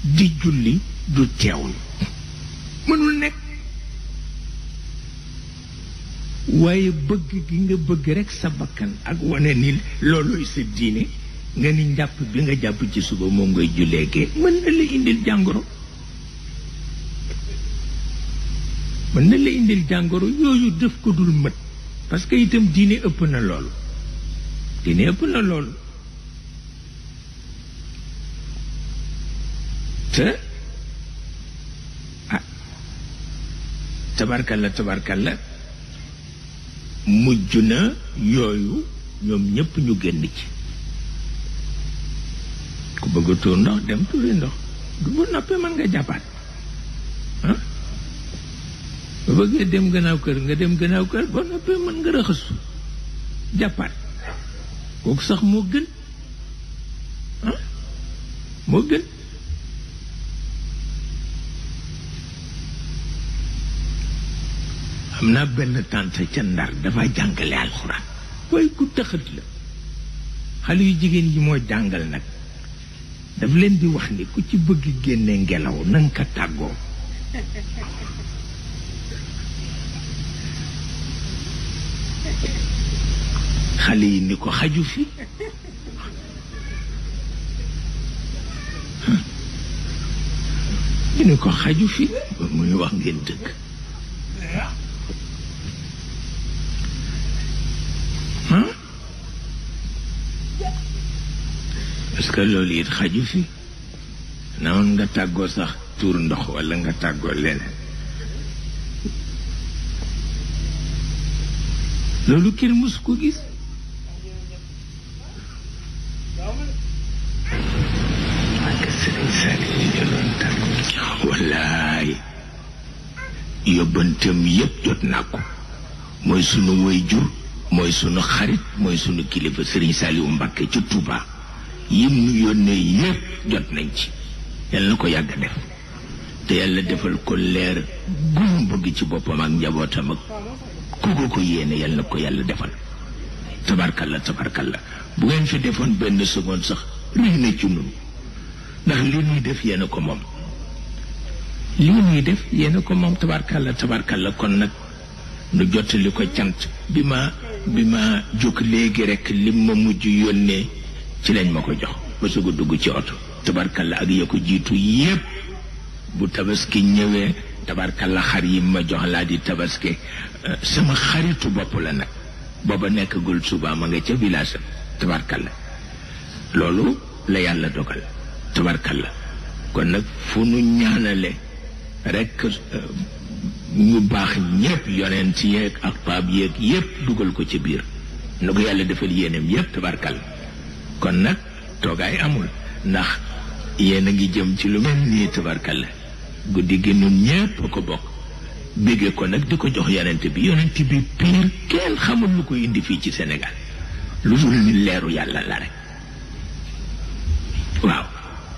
di julli du teewlu mënul nekk. waaye bëgg gi nga bëgg rekk sa bakkan ak wane ni loolooy sa diine nga ni njàpp bi nga jàpp ci suba moom ngay julleekee mën na la indil jàngoro. mën na la indil jàngoro yooyu def ko dul mët parce que itam diine ëpp na loolu. diine ëpp na loolu. te ah tabarkalla mujj na yooyu ñoom ñépp ñu génn ci. ku bëgg a tuur ndox dem tuuri ndox du bu noppee mën nga jàppaat ah ba bëggee dem gannaaw kër nga dem gannaaw kër ba noppee mën nga raxasu jàppaat kooku sax moo gën ah moo gën. am naa benn tante ca Ndar dafa jàngale alxuraan waaye ku taxat la xale yu jigéen yi moo jàngal nag daf leen di wax ni ku ci bëgg génne ngelaw nanga ko tàggoo. xale yi ni ko xaju fi ni ko xaju fi ba muy wax ngeen dëgg. parce que loolu it xaju fi na woon nga tàggoo sax tuur ndox walla nga tàggoo leneen loolu kenn mus ko gis. ak Sëriñ Saliou ñu doon tàggoo wallaay yóbbanteem yépp jot naa ko mooy sunu waajur mooy sunu xarit mooy sunu kilifa Sëriñ Saliou Mbacké ci Touba yim nu yónnee yépp jot nañ ci. yàlla na ko yàgg def te yàlla defal ko leer gum bëgg ci boppam ak njabootam ak ku ko yéene yàlla na ko yàlla defal. tabarkalla bu ngeen fi defoon benn seconde sax rëy na ci nun ndax li nuy def yéena ko moom. li nuy def yéena ko moom tabarkalla kon nag nu jottali ko cant bi ma jóg léegi rekk lim ma mujj yónnee ci lañ ma ko jox ba soog a dugg ci oto tabarkalla ak ya ko jiitu yépp bu tabaski ñëwee tabarkalla xar yi ma jox laa di tabaski sama xaritu bopp la nag booba nekkagul suba ma nga ca village tabarkalla loolu la yàlla dogal tabarkalla kon nag fu nu ñaanale rekk ñu baax ñépp yonent yeeg ak paab yeeg yépp dugal ko ci biir nu ko yàlla defal yéenem yépp tabarkalla kon nag toogaay amul ndax yéen a ngi jëm ci lu mel nii tabarkalla guddi gi nun ñépp ko bokk bégge ko nag di ko jox yonent bi piir kenn xamul lu ko indi fii ci Sénégal lu dul ni leeru yàlla la rek waaw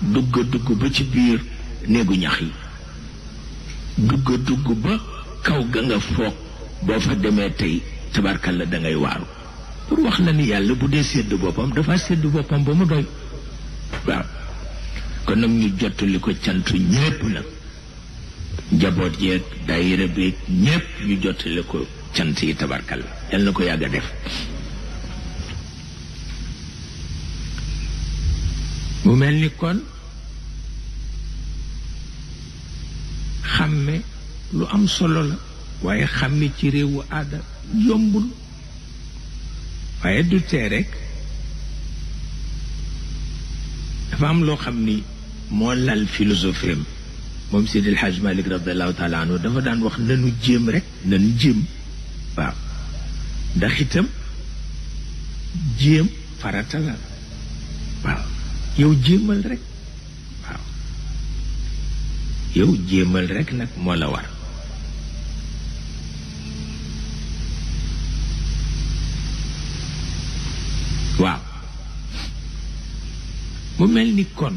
dugg ba ci biir néegu ñax yi dugg ba kaw ga nga foog boo fa demee tey tabarkalla da ngay waaru pour wax la ni yàlla bu dee sédd boppam dafa sédd boppam ba mu doy waaw kon nag ñu jottali ko cantu ñépp nag njaboot yeeg daayira bi ñépp ñu jottali ko cant yi tabarkalla yal na ko yàgg a def. mu mel ni kon xàmme lu am solo la waaye xàmme ci réewu aada yombul waaye du tee rekk dafa am loo xam ni moo lal philosophie am moom Seydi El Hadj Malick radiallahu taala anhu dafa daan wax nanu jéem rekk nanu jéem waaw ndax itam jéem farata la waaw yow jéemal rekk waaw yow jéemal rekk nag moo la war waaw mu mel ni kon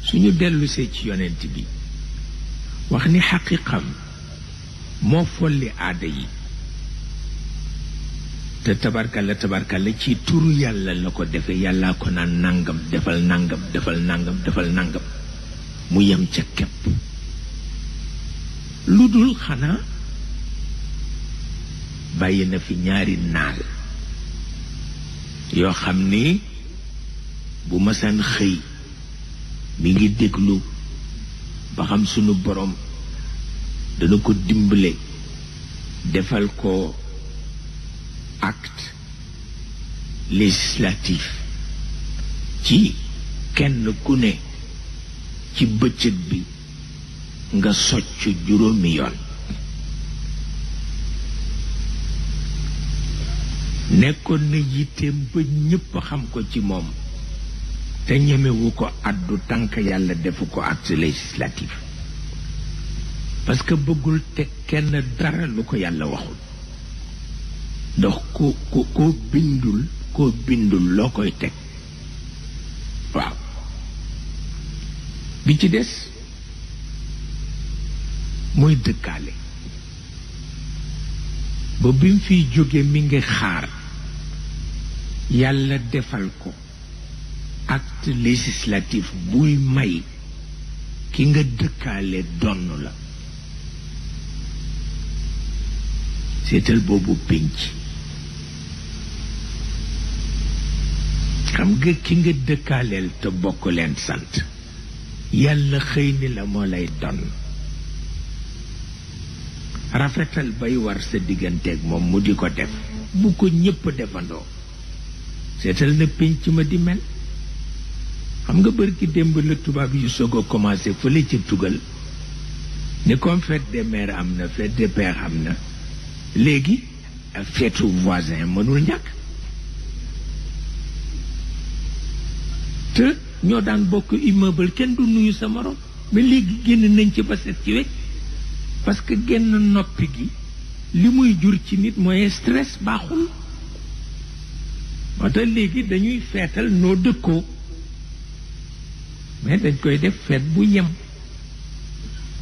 suñu dellusee ci yonent bi wax ni xaqiqam moo folli aada yi te tabarkalla ci turu yàlla la ko defe yàllaa ko naan nangam defal nangam defal nangam defal nangam mu yem ca kepp lu dul xanaa bàyyi na fi ñaari naal yoo xam ni bu masaan xëy mi ngi déglu ba xam sunu borom dana ko dimbale defal ko acte législatif ci kenn ku ne ci bëccëg bi nga socc juróomi yoon nekkoon na yitteem ba ñépp xam ko ci moom te ñemewu ko addu tànk yàlla defu ko acte législatif parce que bëggul te kenn dara lu ko yàlla waxul ndax koo bindul loo koy teg waaw bi ci des mooy dëkkaale ba bi mu fiy jóge mi ngi xaar yàlla defal ko acte législatif buy may ki nga dëkkaale donn la seetal boobu pénc xam nga ki nga dëkkaaleel te bokk leen sant yàlla xëy ni la moo lay donn rafetal bay war sa digganteeg moom mu di ko def bu ko ñépp defandoo seetal na pénc ma di mel xam nga bërki démb la tubaab yu soog a commencé fële ci tugal ni comme fête des mères am na fête des pères am na léegi feetu voisin mënul ñàkk te ñoo daan bokk immeuble kenn du nuyu sa morom mais léegi génn nañ ci ba set ci wecc parce que génn noppi gi li muy jur ci nit mooy stress baaxul moo tax léegi dañuy feetal noo dëkkoo mais dañ koy def feet bu yem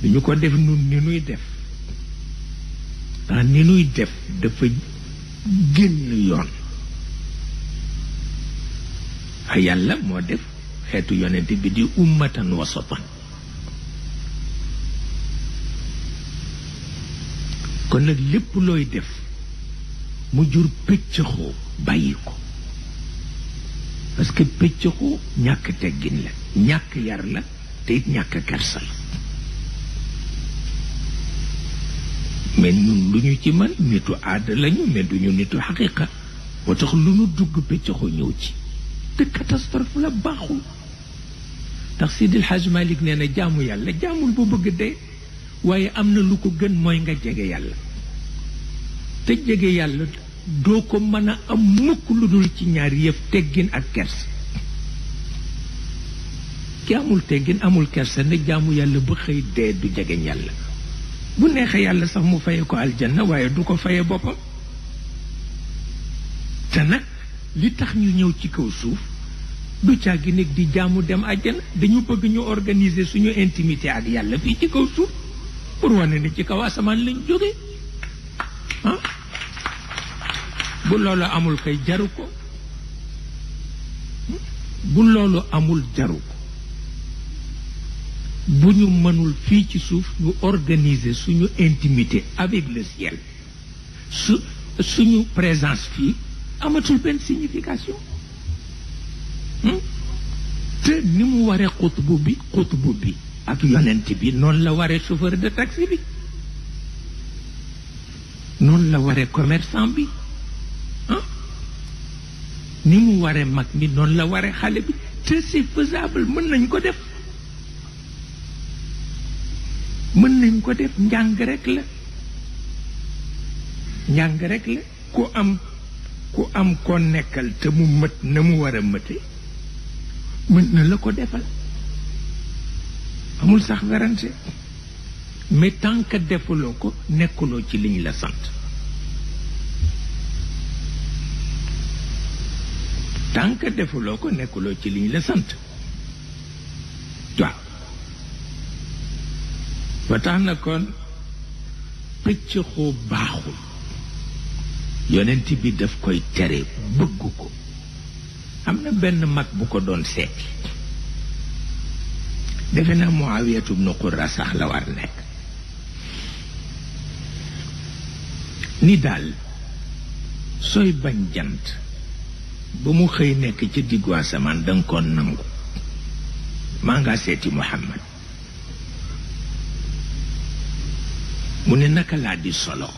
duñu ko def nun ni nuy def ndax ni nuy def dafa génn yoon a yàlla moo def xeetu yonent bi di ummatan wasatan kon nag lépp looy def mu jur pëccëxoo bàyyi ko parce que pëccëxoo ñàkk teggin la ñàkk yar la te it ñàkk kersa la mais ñun lu ñu ci mën nitu aada lañu mais duñu nitu xaqiqa moo tax lu nu dugg pëccëxoo ñëw ci te catastrophe la baaxul ndax Sidil Hadj Malick nee na jaamu yàlla jaamul bu bëgg dee waaye am na lu ko gën mooy nga jege yàlla te jege yàlla doo ko mën a am mukk lu dul ci ñaari yëf teggin ak kersa ki amul teggin amul kersa ne jaamu yàlla ba xëy dee du jegeñ yàlla bu neexee yàlla sax mu faye ko aljanna waaye du ko faye boppam te nag li tax ñu ñëw ci kaw suuf du càggi nag di jaamu dem àjjana dañu bëgg ñu organiser suñu intimité ak yàlla fii ci kaw suuf pour wane ni ci kaw asamaan lañ jóge ah bu loolu amul kay jaru ko bu loolu amul jaru ko bu ñu mënul fii ci suuf ñu organiser suñu intimité avec le ciel suñu présence fii amatul benn signification te ni mu waree xutbu bi ak yonent bi noonu la waree chauffeur de taxi bi noonu la waree commerçant bi ni mu waree mag mi noonu la waree xale bi te c'est faisable mën nañ ko def njàng rek la ku am ko nekkal te mu mët na mu war a mëte mën na la ko defal amul sax werante mais tant que defuloo ko nekkuloo ci liñ la sant tant que defuloo ko nekkuloo ci liñ la sant waaw ba tax na kon pëcc xoo baaxul yonent bi daf koy tere bëgg ko am na benn mag bu ko doon seeti defe naa Muawiyatu ibnu Qurra sax la war nekk ni daal sooy bañ jant ba mu xëy nekk ca diggu asamaan danga ko nangu maa nga seeti Muhammad mu ne naka laa di solo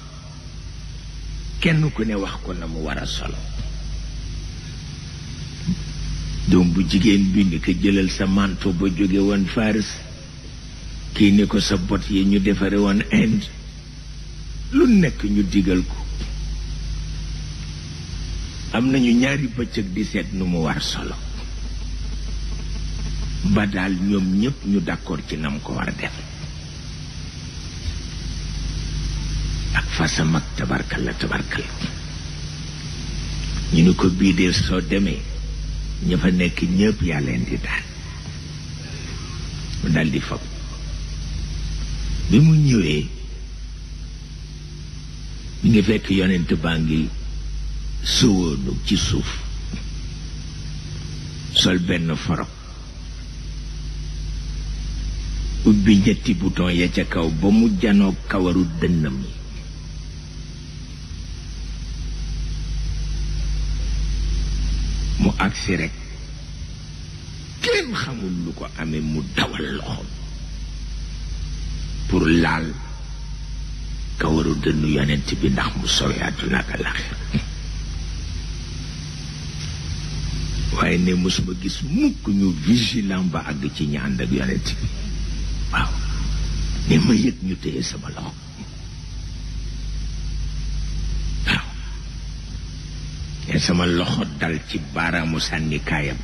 kenn ku ne wax ko na mu war a solo doom bu jigéen bi ni ko jëlal sa manto ba jóge woon Faris kii ni ko sa bot yi ñu defare woon Inde lu nekk ñu digal ko am nañu ñaari bëccëg di seet nu mu war solo ba daal ñoom ñépp ñu d'accord ci nam ko war a def ak fasam ak tabarkalla ñu ni ko bii de soo demee ña fa nekk ñépp yaa leen di daan mu daldi fab bi mu ñëwee mi ngi fekk yonent baa ngi sëwoonu ci suuf sol benn forog ubbi ñetti bouton ya ca kaw ba mu janoo kawaru dënnam yi mu agsi rekk kenn xamul lu ko amee mu dawal loxoom pour laal kawaru dënnu yonent bi ndax mu sowe àdduna ak àllaaxira waaye ne mosuma gis mukk ñu vigilant ba àgg ci ñi ànd ak yonent bi waaw ne ma yëg ñu téye sama loxo waaw ne sama loxo dal ci baaraamu sànnikaayam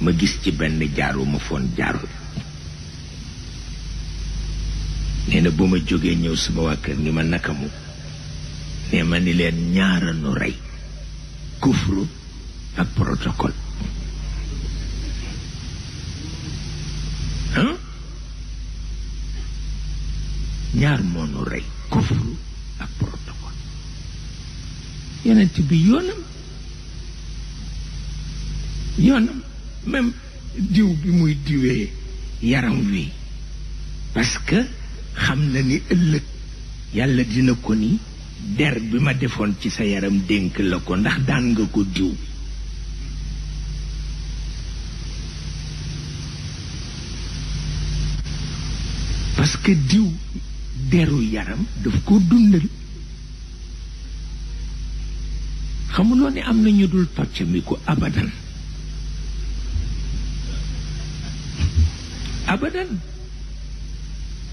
ma gis ci benn jaaru ma foon jaaru nee na bu ma jógee ñëw sama waa kër ni ma naka mu ne ma ni leen ñaara nu rey kufru ak protocole ñaar moo nu rey kufru ak protocole yonent bi yoonam même diw bi muy diwee yaram wi parce que xam na ni ëllëg yàlla dina ko ni der bi ma defoon ci sa yaram dénk la ko ndax daan nga ko diw parce que diw deru yaram daf ko dundal xamuloo ne am na ñu dul tocc mi ko abadan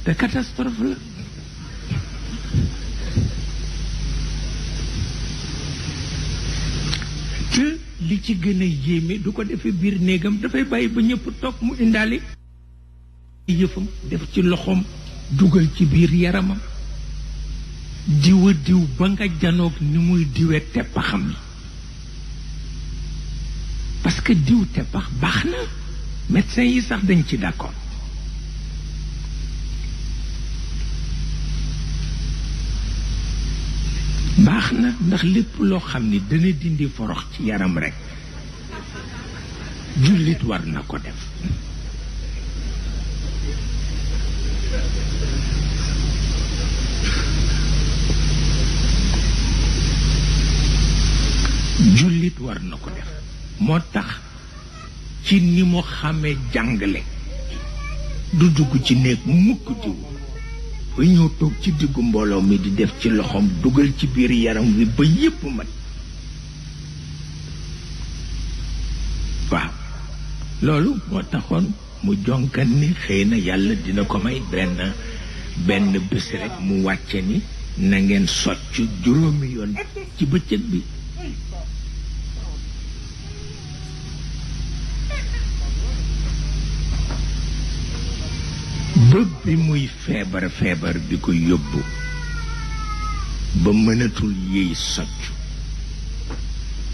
te catastrophe la te li ci gën a yéeme du ko defee biir néegam dafay bàyyi ba ñëpp toog mu indaale yëfam def ci loxoom dugal ci biir yaramam diwa diw ba nga janoog ni muy diwe teppaxam yi parce que diw teppax baax na médecin yi sax dañ ci d'accord baax na ndax lépp loo xam ni dana dindi forox ci yaram rekk jullit war na ko def jullit war na ko def moo tax ci ni mu xamee jàngale du dugg ci néeg mukk diw ba ñëw toog ci diggu mbooloo mi di def ci loxoom dugal ci biir yaram wi ba yépp mat waaw loolu moo taxoon mu jonkan ni xëy na yàlla dina ko may benn bés rekk mu wàcce ni na ngeen socc 5 yoon ci bëccëg bi bëb bi muy feebar bi ko yóbbu ba mënatul yéey socc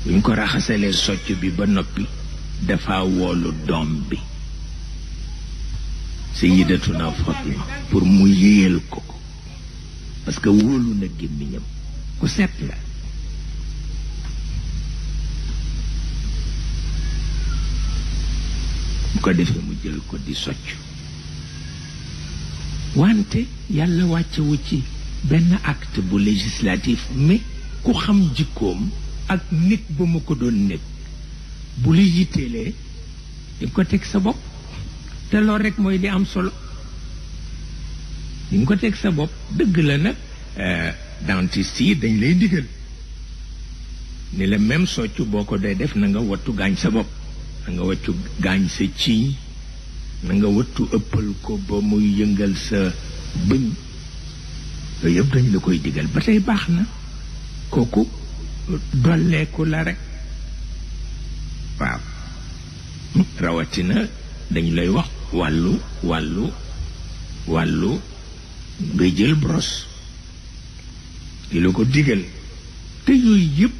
buñ ko raxasalee socc bi ba noppi dafa woolu doom bi Sayyidatuna Fatima pour mu yéeyal ko parce que wóolu na gémmiñam ku set la bu ko defee mu jël ko di socc wante yàlla wàccewu ci benn acte bu législatif mais ku xam jikkoom ak nit ba mu ko doon nit bu la yitteelee di nga ko teg sa bopp te loolu rek mooy li am solo di nga ko teg sa bopp dëgg la nag dentiste yi dañ lay digal ni la même soccu boo ko dee def na nga wattu gaañ sa bopp na nga wattu gaañ sa ciiñ na nga wattu ëppal ko ba muy yëngal sa bëñ yooyu yëpp dañ la koy digal ba tey baax na kooku dolleeku la rek waaw rawatina dañu lay wax wàllu nga jël brosse di la ko digal te yooyu yëpp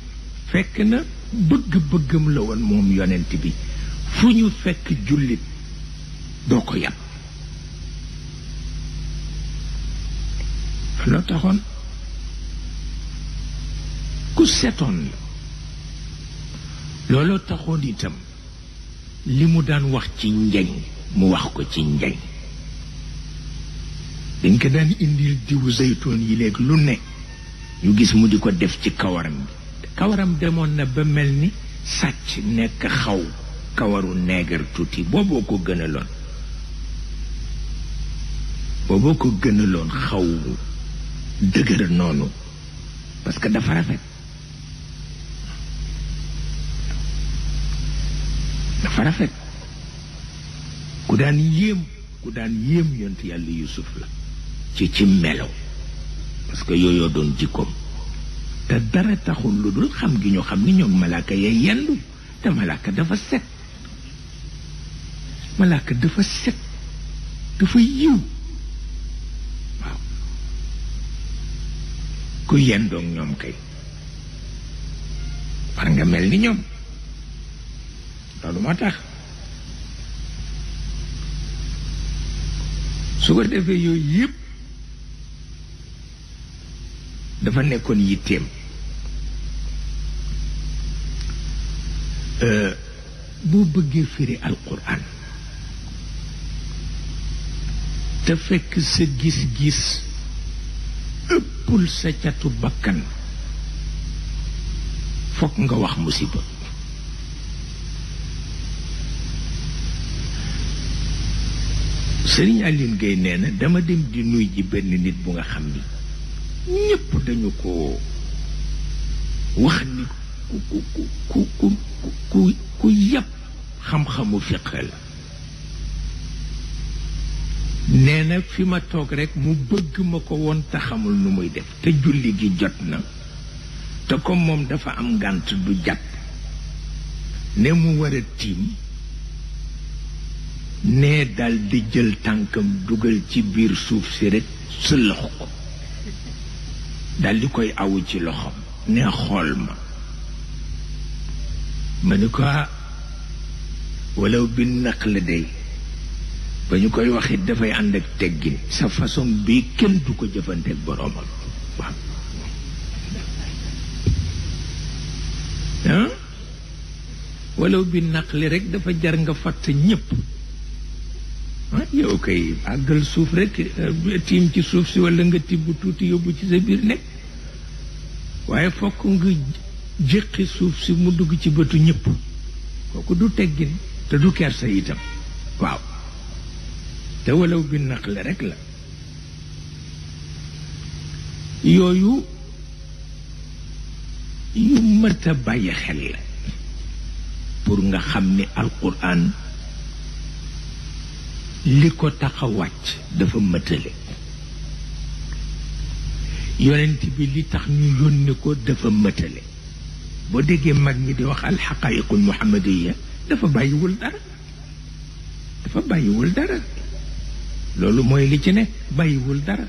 fekk na bëgg-bëggam la woon moom yonent bi fu ñu fekk jullit doo ko yàpp loo taxoon ku setoon la looloo taxoon itam li mu daan wax ci njañ mu wax ko ci njañ dañ ko daan indil diwu zeytoon yi léegi lu ne ñu gis mu di ko def ci kawaram bi kawaram demoon na ba mel ni sàcc nekk xaw kawaru neegar tuuti booboo ko gënaloon xaw dëgër noonu parce que dafa rafet ku daan yéem yonent yàlla Yuusuf la ci melaw parce que yooyoo doon jikkoom te dara taxul lu dul xam gi ñu xam ni ñoom malaaka yay yendu te malaaka dafa set dafa yiw waaw ku yendoog ñoom kay war nga mel ni ñoom loolu moo tax su ko defee yooyu yëpp dafa nekkoon yitteem boo bëggee firi alquran te fekk sa gis-gis ëppul sa catu bakkan fokk nga wax musiba Sëriñ Aline Gueye nee na dama dem di nuy ji benn nit bu nga xam ni ñépp dañu ko wax ni ku yàpp xam-xamu fiq la nee na fi ma toog rekk mu bëgg ma ko woon te xamul nu muy def te julli gi jot na te comme moom dafa am ngànt du jàpp ne mu war a tiim nee dal di jël tànkam dugal ci biir suuf si rekk sëlëx ko dal di koy awu ci loxoom ne xool ma ni ko walaw bi naq la day ba ñu koy waxit dafay ànd ak teggin sa façon bii kenn du ko jëfanteek boroomam waaw walaw bi naq li rekk dafa jar nga fatt ñépp yow kay àggal suuf rekk tiim ci suuf si walla nga tibb tuuti yóbbu ci sa biir nekk waaye fokk nga jéqi suuf si mu dugg ci bëtu ñépp kooku du teggin te du kersa itam waaw te walaw bi naqle rekk la yooyu yu mënta bàyyi xel la pour nga xam ni alquran li ko tax a wàcc dafa mëtale yonent bi li tax ñu yónni ko dafa mëtale boo déggee mag ñi di wax alxaqaayiqul muhammadiya dafa bàyyiwul dara loolu mooy li ci nekk bàyyiwul dara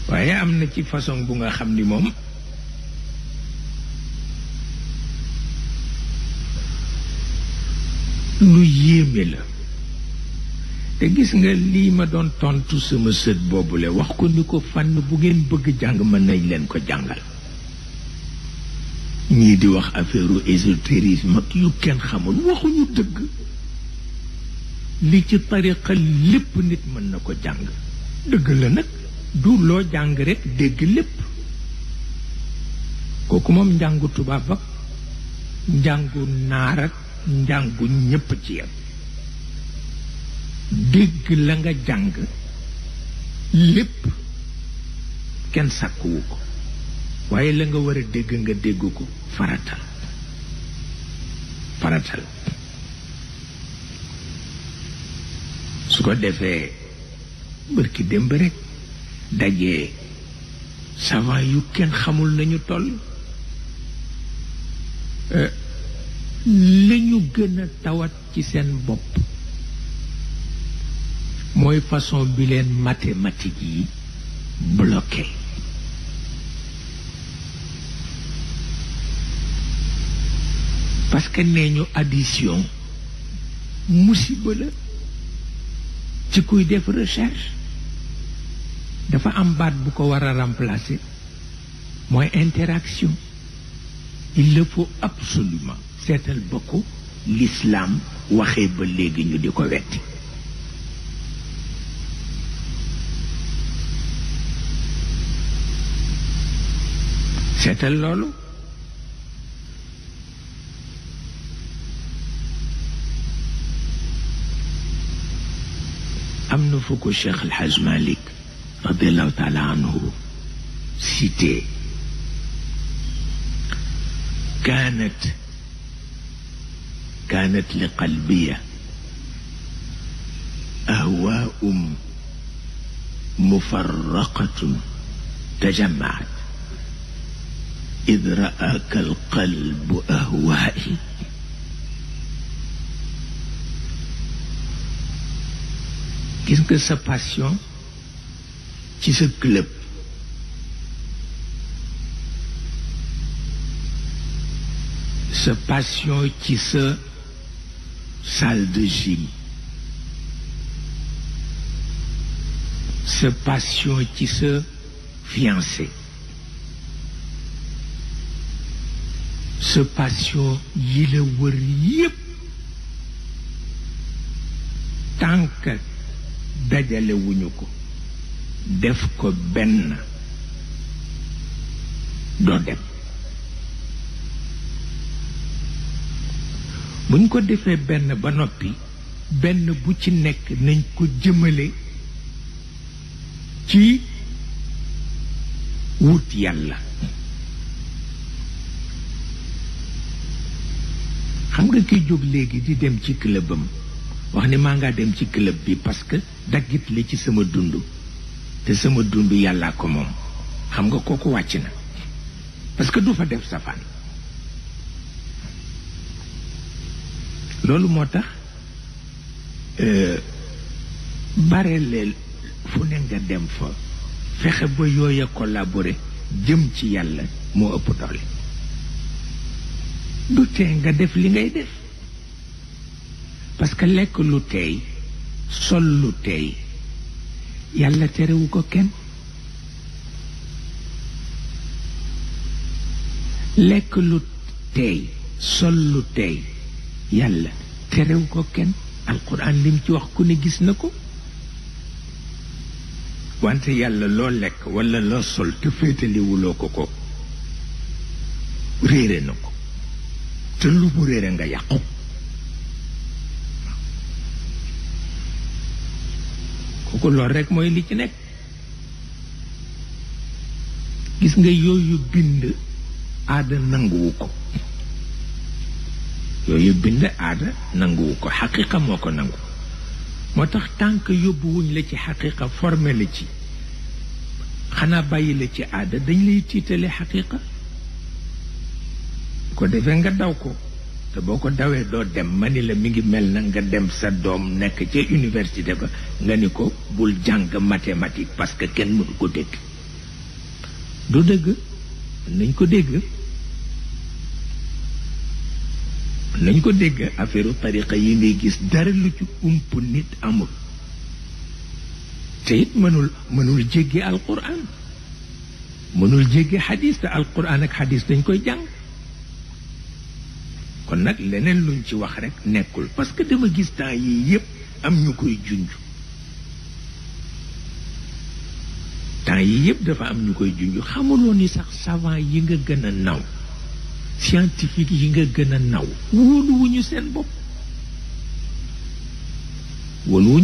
waaye am na ci façon bu nga xam ni moom lu yéeme la te gis nga lii ma doon tontu sama sët boobule wax ko ni ko fànn bu ngeen bëgg jàng mën nañ leen ko jàngal ñii di wax affaire ésotérisme ak yu kenn xamul waxuñu dëgg li ci tariqa lépp nit mën na ko jàng dëgg la nag du loo jàng rek dégg lépp kooku moom njàngu tubaab ak njàngu naar ak njàngu ñépp ci yam dégg la nga jàng lépp kenn sàkkuwu ko waaye la nga war a dégg nga dégg ko faratal su ko defee bërki démb rek dajee savant yu kenn xamul nañu toll la ñu gën a tawat ci seen bopp mooy façon bi leen mathématique yi bloqué parce que nee ñu addition musiba la ci kuy def recherche dafa am baat bu ko war a remplacer mooy interaction il le faut absolument seetal ba ko l'islam waxee ba léegi ñu di ko wetti seetal loolu am na fu ko Cheikh El Hadj Malick radiallahu taala anhu cité كانت لقلبي أهواء مفرقة تجمعت إذ رآك القلب أهوائي gis nga sa passion ci sa club sa passion ci sa salle de gym sa passion ci sa fiancé sa passion yi la wër yépp tànk dajale wuñu ko def ko benn doo dem buñ ko defee benn ba noppi benn bu ci nekk nañ ko jëmale ci wut yàlla xam nga kiy jóg léegi di dem ci clubam wax ni maa ngaa dem ci club bi parce que daggit la ci sama dund te sama dund yàllaa ko moom xam nga kooku wàcc na parce que du fa def safaan loolu moo tax bare leen fu ne nga dem fa fexe ba yooya collaborer jëm ci yàlla moo ëpp doole du tee nga def li ngay def parce que lekk lu teey sol lu teey yàlla terewu ko kenn lekk lu teey sol lu teey yàlla terewu ko kenn alquran lim ci wax ku ne gis na ko wante yàlla loo lekk walla loo sol te féetaliwuloo ko réere na ko te lu mu réere nga yàqu kooku loolu rekk mooy li ci nekk gis nga yooyu bind aada nanguwu ko yooyu bind aada nanguwu ko xaqiqa moo ko nangu moo tax tànk yóbbuwuñ la ci xaqiqa formé la ci xanaa bàyyi la ci aada dañ lay tiitale xaqiqa ko defee nga daw ko te boo ko dawee doo dem ma ni la mi ngi mel na nga dem sa doom nekk ca université ba nga ni ko bul jàng mathématique parce que kenn mënu ko dégg du dëgg nañ ko dégg nañ ko dégg affaire tariqa yi ngay gis dara lu ci ump nit amul te it mënul jéggi alquran mënul jéggi xadis te alquran ak xadis dañ koy jàng kon nag leneen luñ ci wax rek nekkul parce que dama gis temps yii yépp am ñu koy junj temps yi yëpp dafa am ñu koy junj xamuloo ni sax savant yi nga gën a naw scientifique yi nga gën a naw wóoluwuñu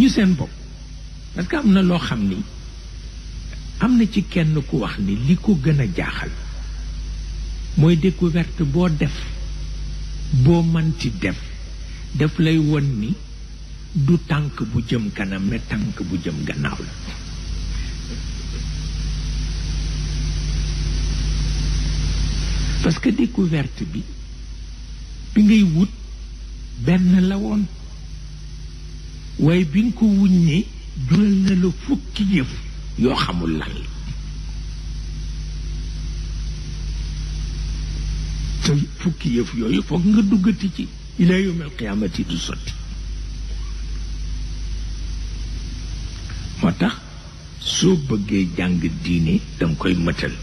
seen bopp parce que am na loo xam ni am na ci kenn ku wax ni li ko gën a jaaxal mooy découverte boo def boo manti def lay won ni du tànk bu jëm kanam mais tànk bu jëm gannaaw la parce que découverte bi ngay wut benn la woon waaye bi nga ko wuññee jural na la fukki yëf yoo xamul lan la te fukki yëf yooyu foog nga duggati ci ila yawmal qiyaamati du sotti moo tax soo bëggee jàng diine danga koy mëtal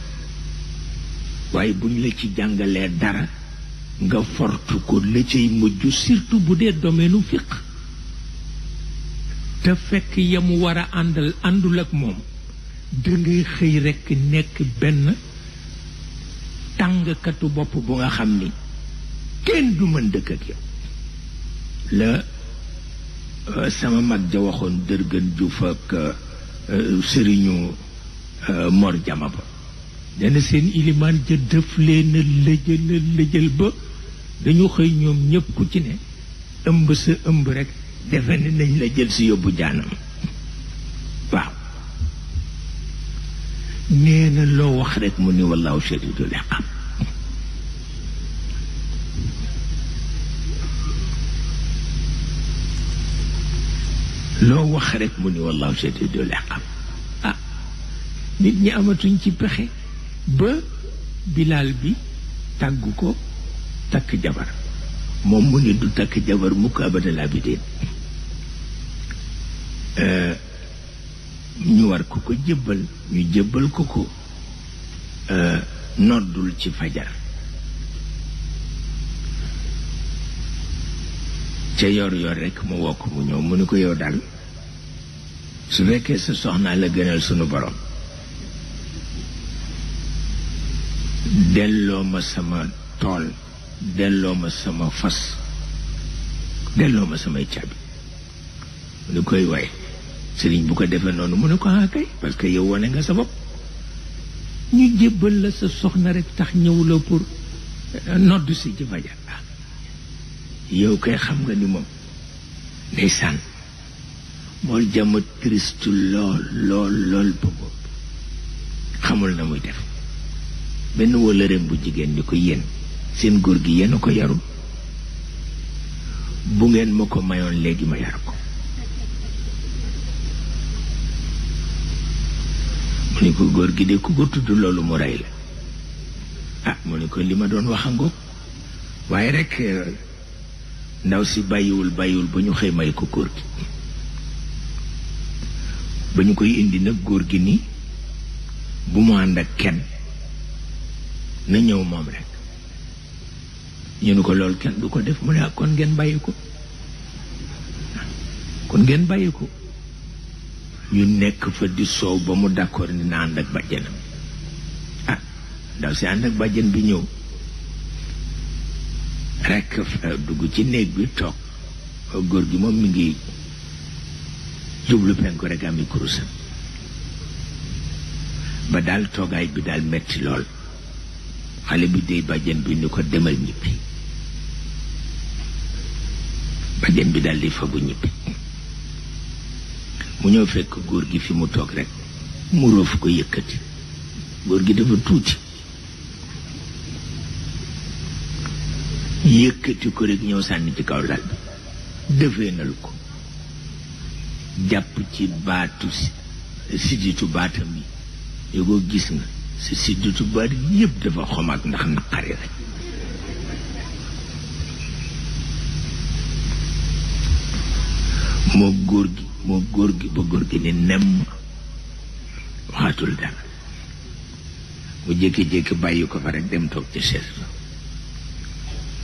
waaye bu ñu la ci jàngalee dara nga fortu ko la cay mujj surtout bu dee domaine fiq te fekk yamu war a àndul ak moom dangay xëy rekk nekk benn tàngkatu bopp bu nga xam ni kenn du mën dëkk ak yow la sama mag ja waxoon dërgën Juuf ak sëriñu Mor Jama ba dana seen ilimaan ja def leen lëjël ba dañu xëy ñoom ñépp ku ci ne ëmb sa ëmb rekk defe ne nañ la jël si yóbbu jaanam waaw nee na loo wax rekk mu ni wallaahu shadiidul iqaab loo wax rekk mu ni wallaahu shadiidul iqaab ah nit ñi amatuñ ci pexe ba bilaal bi tàggu ko takk jabar moom mu ni du takk jabar mukk abadal abidin ñu war ko jébbal ñu jébbal ko noddul ci fajar ca yor rekk mu wokk mu ñëw mu ni ko yow daal su fekkee sa soxnaa la gënal sunu borom delloo ma sama tool delloo ma sama fas delloo ma samay caabi mu ni koy waay sëriñ bu ko defee noonu mu ne ko kay parce que yow wane nga sa bopp ñu jébbal la sa soxna rek tax ñëwuloo pour noddu si ci fajar yow kay xam nga ni moom ndeysaan mool jama triste lool boobu xamul na muy def benn wëllëreem bu jigéen ni ko yéen seen góor gi yéen a ko yarul bu ngeen ma ko mayoon léegi ma yar ko mu ni ko góor gi de ku ko tudd loolu mu rey la mu ni ko li ma doon wax a ngoog waaye rekk ndaw si bàyyiwul ba ñu xëy may ko góor gi ba ñu koy indi nag góor gi ni bu mu ànd ak kenn na ñëw moom rekk ñu ni ko loolu kenn du ko def mu ne kon ngeen bàyyi ko ñu nekk fa di soow ba mu d'accord ni na ànd ak bàjjenam ndaw si ànd ak bàjjen bi ñëw rekk dugg ci néeg bi toog góor gi moom mi ngi jublu penku rekk ami kurusam ba daal toogaay bi daal metti lool xale bi dey bàjjen bi ni ko demal ñibbi bàjjen bi daal di fabu ñibbi mu ñëw fekk góor gi fi mu toog rekk mu roof ko yëkkati góor gi dafa tuuti yëkkati ko rekk ñëw sànni ci kaw lal bi defeenal ko jàpp ci baatu sidditu baatam yi yoo ko gis nga si sidditu baat yépp dafa xomaag ndax naqari rekk moo góor gi ba góor gi ni nemm waxatul dara mu jékki-jékki bàyyi ko fa rekk dem toog ci chaise ba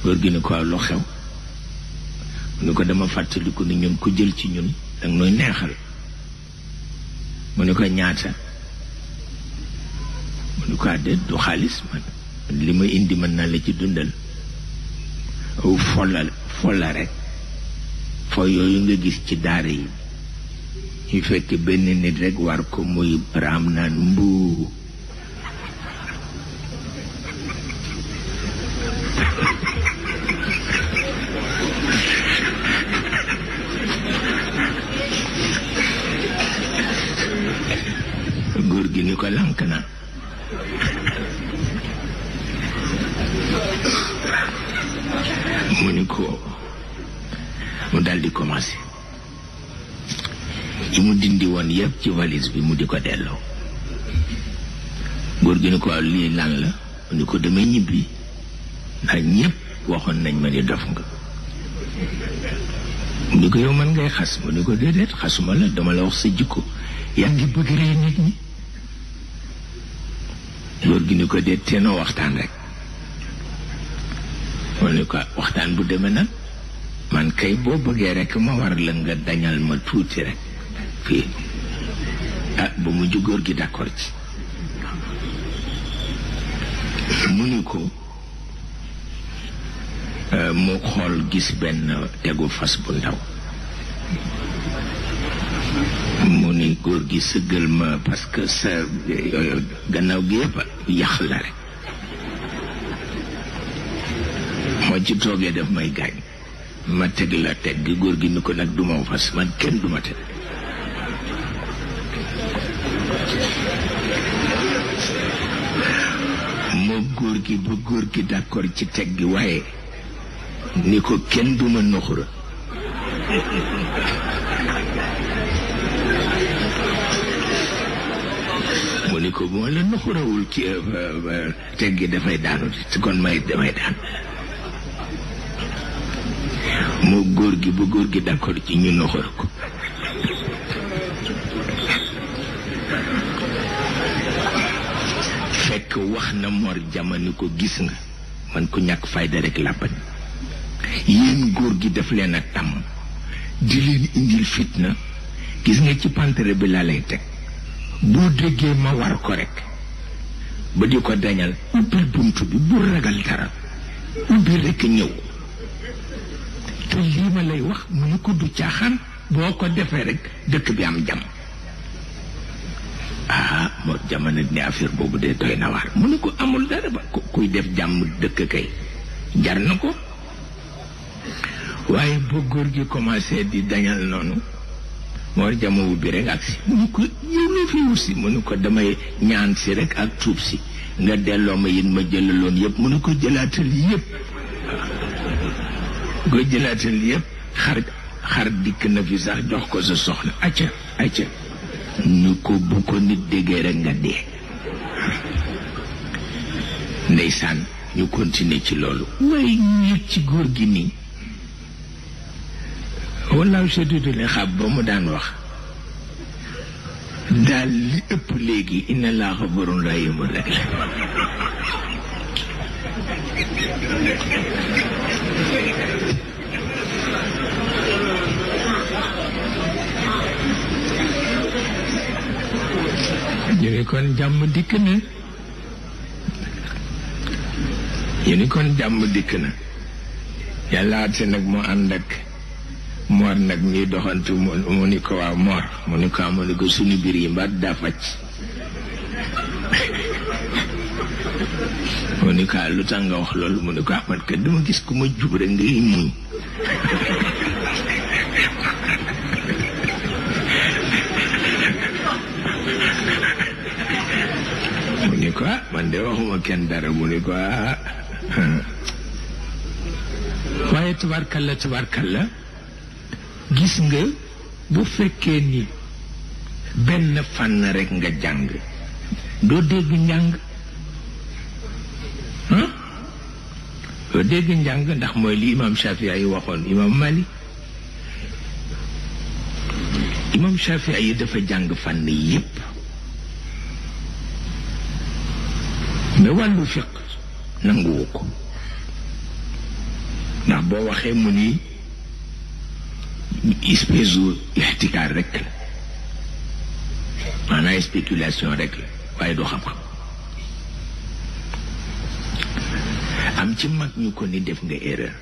góor gi ni ko lu xew mu ni ko dama fàttaliku ni ñun ku jël ci ñun danga nooy neexal mu ni ko ñaata mu ni ko àddeet du xaalis man li ma indi mën naa la ci dundal folla rek foo yooyu nga gis ci daara yi ñu fekk benn nit rek war ko muy raam naan mbuu góor gi ni ko lànk na mu ni ko mu daldi commencé yi mu dindi woon yépp ci valise bi mu di ko delloo góor gi ni ko lii lan la mu ni ko damay ñibbi ndax ñépp waxoon nañ ma ni dof nga mu ni ko yow man ngay xas mu ni ko déedéet xasuma la dama la wax sa jikko yaa ngi bëgg rey nit ñi góor gi ni ko déet teenoo waxtaan rek mu ni ko waxtaan bu demee nag man kay boo bëggee rek ma war la nga dañal ma tuuti rek fii ba mujj góor gi d'accord ci mu ni ko mu xool gis benn tegu fas bu ndaw mu ni góor gi sëggal ma parce que sa gannaaw gi yëpp yàq la rek moo ci toogee daf may gaañ ma teg la teg gi góor gi ni ko nag duma fas man kenn duma teg moo góor gi ba góor gi d'accord ci teg gi waaye ni ko kenn duma nuxura mu ni ko bu ma la nuxurawul ci teg gi dafay daanu ci kon damay daan moo góor gi ba góor gi d'accord ci ñu nuxura ko fekk wax na Mor Jama ni ko gis nga man ko ñàkk fayda rek la bañ yéen góor gi daf leen a tàmm di leen indil fitna gis nga ci pantere bi laa lay teg boo déggee ma war ko rek ba di ko dañal ubbil buntu bi bu ragal dara ubbi rek ñëw te lii ma lay wax mu ni ko du caaxaan boo ko defee rek dëkk bi am jàmm moo jamono ni affaire boobu de doy na waar mu ni ko amul dara ba kuy def jàmm dëkk kay jar na ko waaye boo góor gi commencé di dañal noonu Mor Jama bi rek ak si mu ni ko yow la fi wusi mu ni ko damay ñaan si rek ak tuub si nga delloo ma yéen ma jëlaloon yëpp mu ni ko jëlaatal yëpp ko jëlaatal yëpp xar dikk na fi sax jox ko sa soxna acca ñu ko bu ko nit déggee rek nga dee ndeysaan ñu continuer ci loolu waaye ñu ci góor gi nii wallaahu shadidul iqaab ba mu daan wax daal li ëpp léegi inna laa xafarun rahiimun rek la ñu ni kon jàmm dikk na yàlla ate nag mu ànd ak Mor nag ñuy doxantu mu ni ko waa Mor mu ni ko suñu biir yi mbaat daa fàcc mu ni ko lu tax nga wax loolu mu ni ko man kat dama gis ku ma jub rek ngay muñ mu ni ko man de waxuma kenn dara mu ni ko waaye tabarkalla gis nga bu fekkee ni benn fànn rek nga jàng doo dégg njàng doo dégg njàng ndax mooy li imam Shafii yi waxoon imam Malik imam Shafii yi dafa jàng fànn yépp mais wàllu fiq nanguwu ko ndax boo waxee mu ni espèce u ixtikaar rek la maanaam spéculation rek la waaye du xam-xam. am ci mag ñu ko ni def nga erreur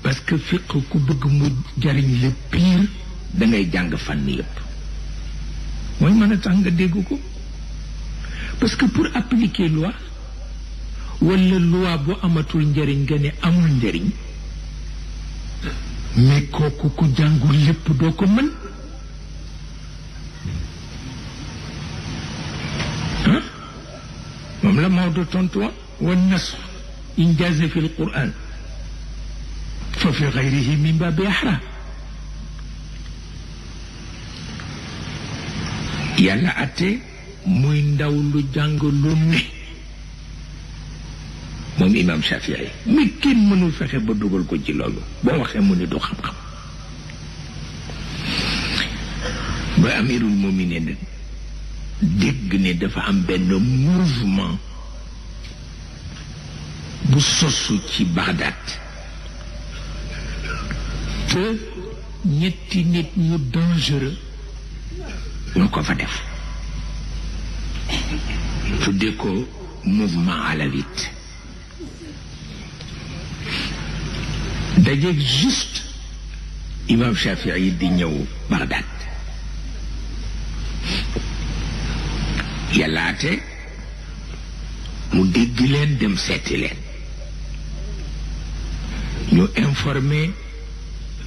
parce que fiq ku bëgg mu jariñ le pire da ngay jàng fànn yëpp mooy mën a tax nga dégg ko parce que pour appliquer loi wala loi bu amatul njariñ nga ne amul njariñ mais kooku ku jàngul lépp doo ko mën moom la Maodo tontu wan nas in jaaza fi alquran fa fi gayrihi min baabi ahra yàlla atte muy ndaw lu jàng lu ne moom imam Shafii mi kenn mënul fexe ba dugal ko ci loolu boo waxee mu ni du xam-xam ba amirul muminin dégg ne dafa am benn mouvement bu sosu ci Bagdad te ñetti nit ñu dangereux ñoo ko fa def tudde ko mouvement alawite dajeeg juste imam Shafii di ñëw Bagdad yàllaate mu dégg leen dem seeti leen ñu informé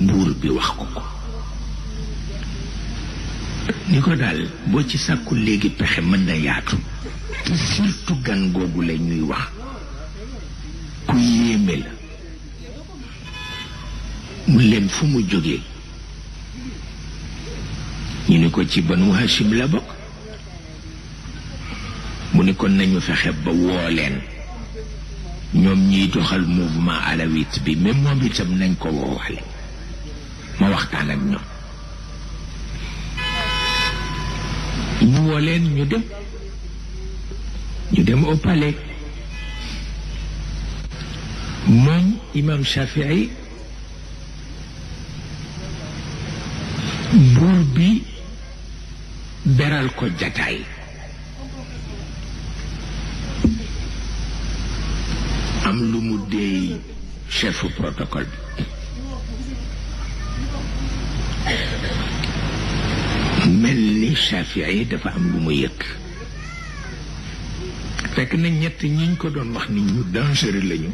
buur bi wax ko ni ko daal boo ci sàkku léegi pexe mën na yaatu te surtout gan googu la ñuy wax ku yéeme la mu leen fu mu jógee ñu ni ko ci Banu Hashim la bokk mu ni kon nañu fexe ba woo leen ñoom ñiy doxal mouvement alawite bi même moom itam nañ ko woowaale ma waxtaan ak ñoom ñu woo leen ñu dem au palais moom imam Shafii buur bi beral ko jataay am lu mu déey chef protocole bi mel ni Shafii dafa am lu mu yëg fekk na ñett ñiñ ko doon wax ni ñu dangereux lañu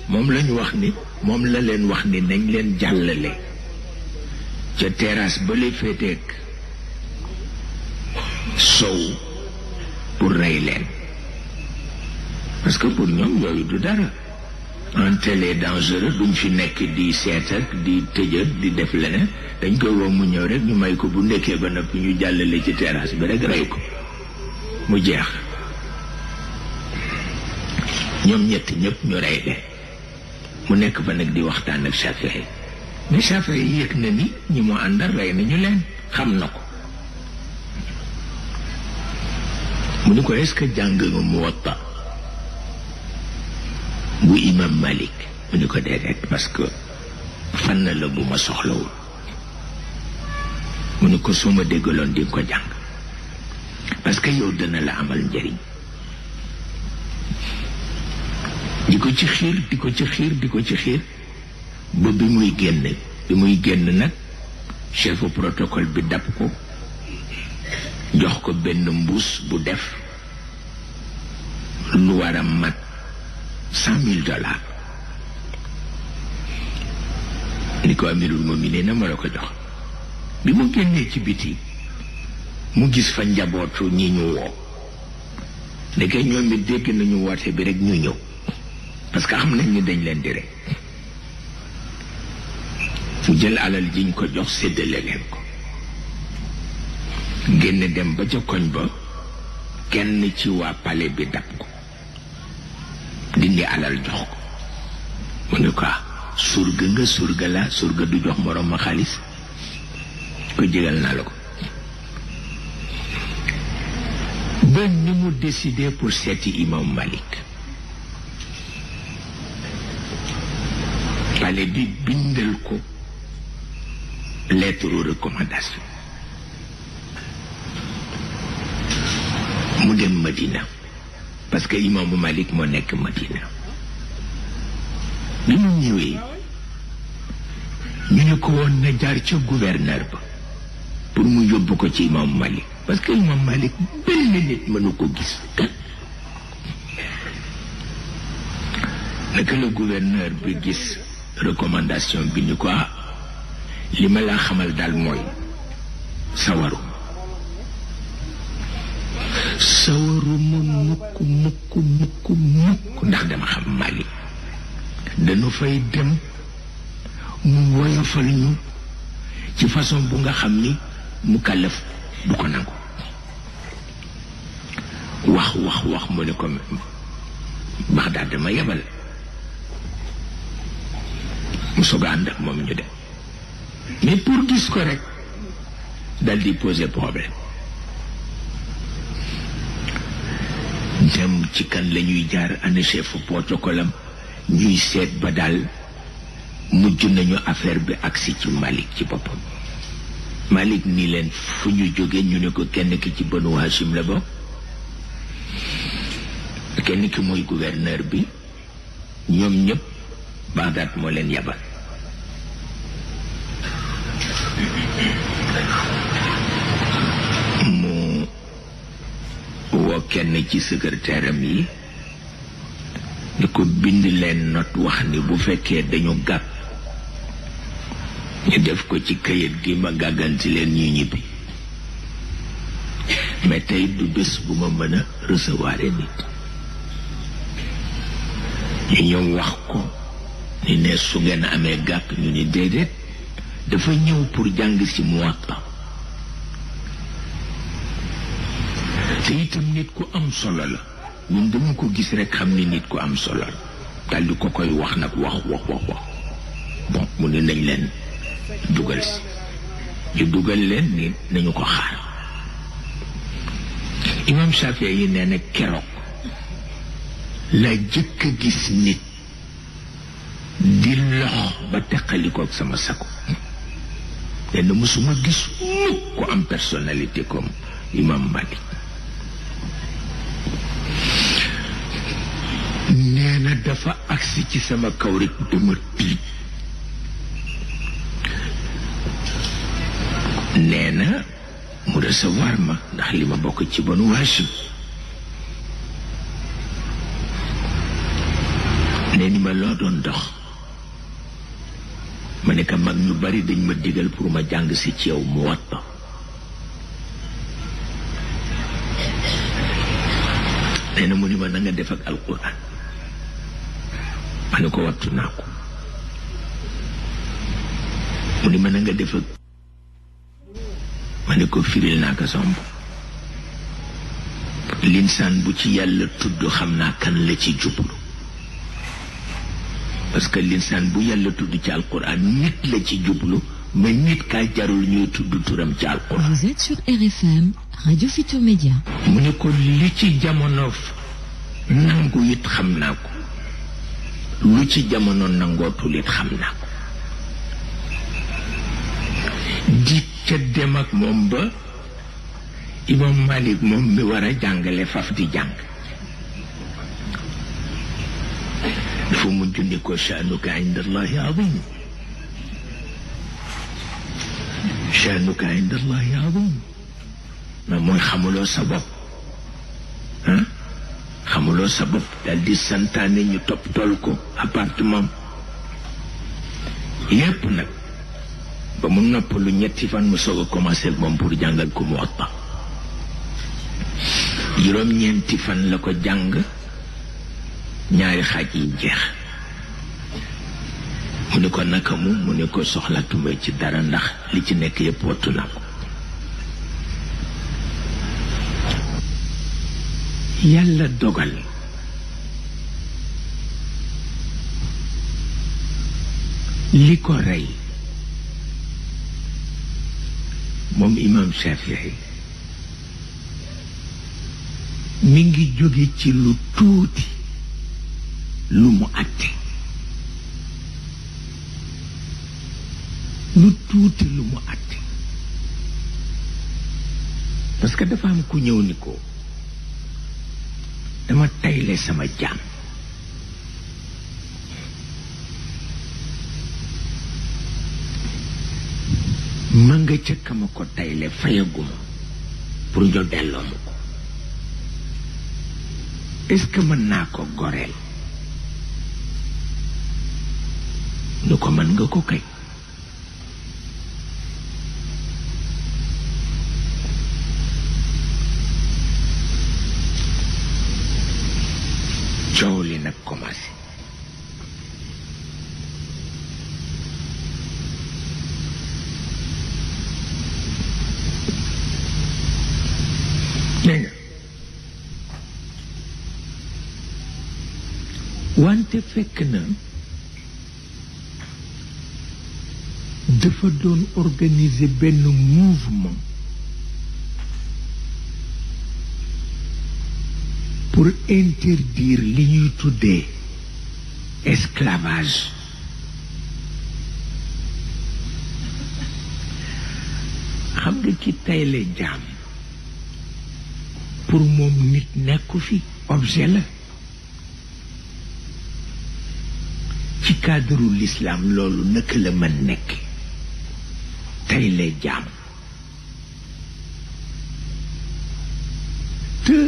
moom lañu wax ni moom la leen wax ni nañ leen jàllale ca terrasse ba lay féeteeg sow pour rey leen parce que pour ñoom yooyu du dara un télé dangereux duñ fi nekk di seet ak di tëjët di def leneen dañ koy woo mu ñëw rek ñu may ko bu ndekkee ba noppi ñu jàllale ci terrasse bi rek rey ko mu jeex ñoom ñett ñëpp ñu rey leen mu nekk fa nag di waxtaan ak Shafii mais Shafii yëg na ni ñi mu àndal rey nañu leen xam na ko mu ni ko est-ce que jàng nga Muwatta bu imam Malik mu ni ko déedéet parce que fan la bu ma soxlawul mu ni ko soo ma déggaloon di nga ko jàng parce que yow dana la amal njëriñ di ko ci xiir ba bi muy génn nag chef protocole bi dab ko jox ko benn mbuus bu def lu war a mat $100,000 ni ko amirul mu'minin na ma la ko jox bi mu génnee ci biti mu gis fa njabootu ñi ñu woo ndeke ñoom it dégg nañu woote bi rek ñu ñëw parce que xam nañ ni dañ leen di rek mu jël alal jiñ ko jox séddale leen ko génn dem ba ca koñ ba kenn ci waa palais bi dab ko dindi alal jox ko mu ne ko surga la surga du jox moroom ma xaalis ko jégal naa la ko ba ni mu décidé pour seeti imam Malik palais bi bindal ko lettre recommandation mu dem Madina parce que imaamu Malik moo nekk Madina. bi mu ñëwee ñu ne ko woon na jaar ca gouverneur ba pour mu yóbbu ko ci imaamu Malik parce que imaamu Malik benn nit mënu ko gis. naka la gouverneur bi gis recommandation bi ni ko li ma laa xamal daal mooy sawaruma mukk ndax dama xam Malik dañu fay dem mu woyofal ñu ci façon bu nga xam ni mu kàllaf du ko nangu wax mu ne ko Baxdaad dama yebal mu soog a ànd ak moom ñu dem mais pour gis ko rek dal di poser problème dem ci kan la ñuy jaar ana chef protocole am ñuy seet ba daal mujj nañu affaire bi agsi ci Malik ci boppam. Malik ni leen fu ñu jóge ñu ne ko kenn ki ci Banu Hashim la bokk, kenn ki mooy gouverneur bi, ñoom ñëpp Bagdad moo leen yabal. mu woo kenn ci secrétaire am yi ni ko bind leen note wax ni bu fekkee dañu gàpp ñu def ko ci kayit gi ma gàgganti leen ñuy ñibbi, mais tey du bés bu ma mën a recevoir nit. ñu ñëw wax ko ni ne su ngeen amee gàpp ñu ni déedéet, dafa ñëw pour jàng ci Muwatta. te itam nit ku am solo la, ñun dama ko gis rek xam ni nit ku am solo la, dal di ko koy wax nag wax bon mu ne nañ leen dugal si, ñu dugal leen ni nañu ko xaar. Imam Shafii yi nee na keroog la jëkk a gis nit di lox ba teqalikook sama sako. nee na mësuma gis mukk ko am personnalité comme Imam Malik. nee na dafa agsi ci sama kaw rek dama tiit. nee na mu recevoir ma ndax li ma bokk ci Banu Hashim. nee ni ma loo doon dox, ma ne ka mag ñu bari dañ ma digal pour ma jàng si ci yow Muwatta. nee na mu ni ma na nga def ak alquran, ma ne ko wattu naa ko. mu ni ma na nga def ak, ma ne ko firil naa ko somb. linsaan bu ci yàlla tudd xam naa kan la ci jublu, parce que linsaan bu yàlla tudd ci alquran nit la ci jublu, mais nit kaa jarul ñuy tudd turam ci alquran. Vous êtes sur RFM Radio Futurs Médias. mu ne ko li ci jamono nangu it xam naa ko, lu ci jamono nangootul it xam naa ko. di ca dem ak moom ba Imam Malik moom mi war a jàngale faf di jàng. dafa mujj ni ko sha'nuka inda Allahi azim, sha'nuka inda Allahi azim. mais mooy xamuloo sa bopp, xamuloo sa bopp. dal di santaane ñu topp tool ko appartement yépp nag ba mu noppalu ñetti fan mu soog a commencé ak moom pour jàngal ko Muwatta. juróom-ñeenti fan la ko jàng, ñaari xaaj yi jeex. mu ne ko naka mu ne ko soxlatuma ci dara ndax li ci nekk yépp wattu na ko. yàlla dogal li ko rey moom Imam Shafii mi ngi jóge ci lu tuuti lu mu àtte. lu tuuti lu mu àtte parce que dafa am ku ñëw ni ko dama tayle sama jaam ma nga ca kama ko tayle fayaguma pour ñu delloo ma ko est-ce que mën naa ko goreel nu ko mën nga ko kay coow li nag commencé nee nga wante fekk na dafa doon organiser benn mouvement pour interdire li ñuy tuddee esclavage xam nga ki tayle jaam pour moom nit nekku fi objet la ci cadre l'islam loolu naka la mën nekk tayle jaam te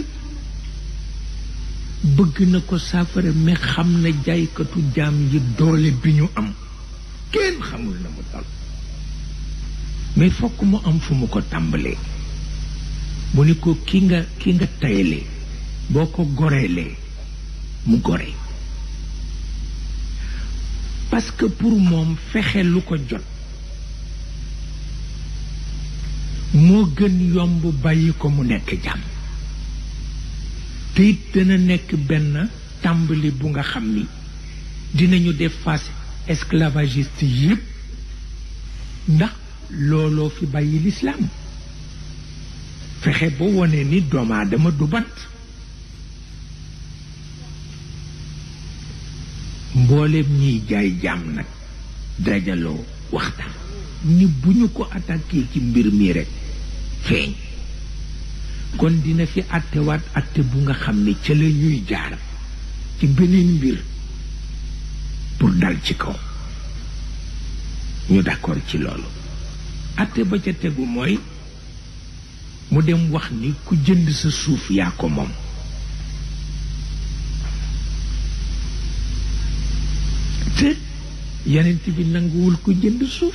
bëgg na ko saafara mais xam na jaaykatu jaam yi doole bi ñu am kenn xamul na mu dal mais fokk mu am fu mu ko tàmbalee mu ni ko ki nga tayle boo ko goreelee mu gore parce que pour moom fexe lu ko jot moo gën yomb bàyyi ko mu nekk jàmm te it dana nekk benn tàmbali bu nga xam ni dinañu def face esclavagiste yépp ndax looloo fi bàyyi lislaam fexe ba wone ni doomu aadama du bant mbooleem ñiy jaay jaam nag dajaloo waxtaan ni bu ñu ko attaqué ci mbir mi rekk feeñ kon dina fi àttewaat àtte bu nga xam ne ca la ñuy jaar ci beneen mbir pour dal ci kaw ñu d'accord ci loolu àtte ba ca tegu mooy mu dem wax ni ku jënd sa suuf yaa ko moom te yonent bi nanguwul ku jënd suuf